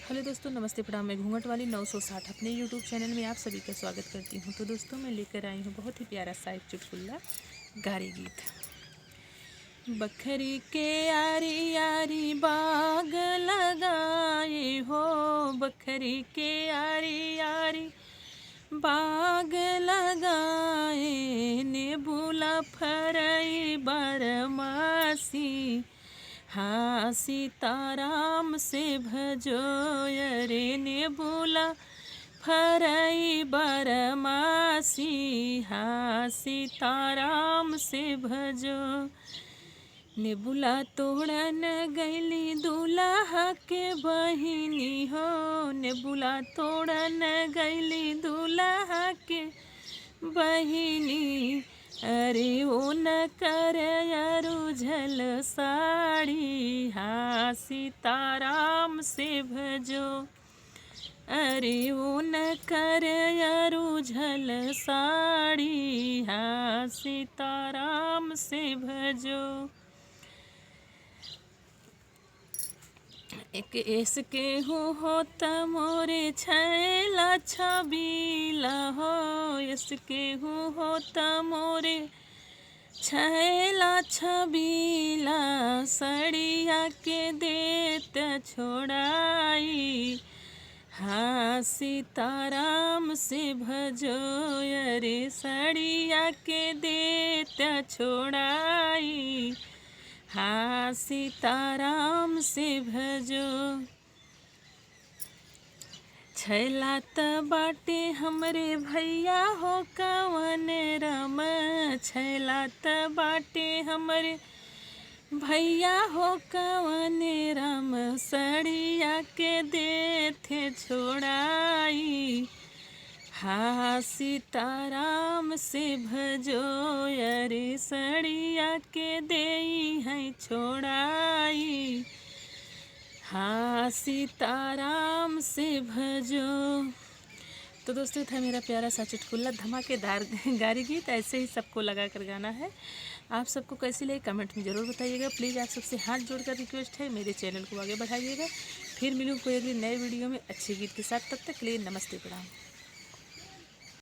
Hello दोस्तों, नमस्ते प्रणाम। मैं घूंघट वाली 960 अपने यूट्यूब चैनल में आप सभी का स्वागत करती हूं। तो दोस्तों, मैं लेकर आई हूं बहुत ही प्यारा सा एक चुटकुला गारी गीत। बखरी के यारी यारी बाग लगाए हो, बखरी के यारी यारी बाग लगाए, नेबुला फरई बरमासी, हाँ सीताराम से भजो, अरे नेबुला फरई बरमासी, हाँ सीताराम से भजो। नेबुला तोड़न गैली दूल्हा के बहिनी हो, नेबुला तोड़न गैली दूल्हा के बहिनी, अरे ओ न कर रुझल साड़ी, हाँ सीताराम से भजो, अरे ओ न कर रुझल साड़ी, हाँ सीताराम से भजो। एक इसके हो मोरे छैला छबीला हो, इसके हो मोरे छैला छबीला, सड़िया के देत छोड़ाई, हाँ सीताराम से भजो, अरे सड़िया के देत छोड़ाई, हाँ सीताराम से भजो। छैला त बाटे हमरे भैया हो कवन राम, छैला त बाटे हमरे भैया हो कवन राम, सड़िया के देथे छोड़ाई, हाँ सीताराम से भजो, अरे सड़िया के देई है छोड़ाई, हाँ सीताराम से भजो। तो दोस्तों, था मेरा प्यारा सा चुटकुला धमाकेदार गारी गीत। ऐसे ही सबको लगा कर गाना है। आप सबको कैसी लगी कमेंट में ज़रूर बताइएगा। प्लीज़ आप सबसे हाथ जोड़कर रिक्वेस्ट है, मेरे चैनल को आगे बढ़ाइएगा। फिर मिलूँ कोई अगली नए वीडियो में अच्छे गीत के साथ। तब तक के लिए नमस्ते प्रणाम।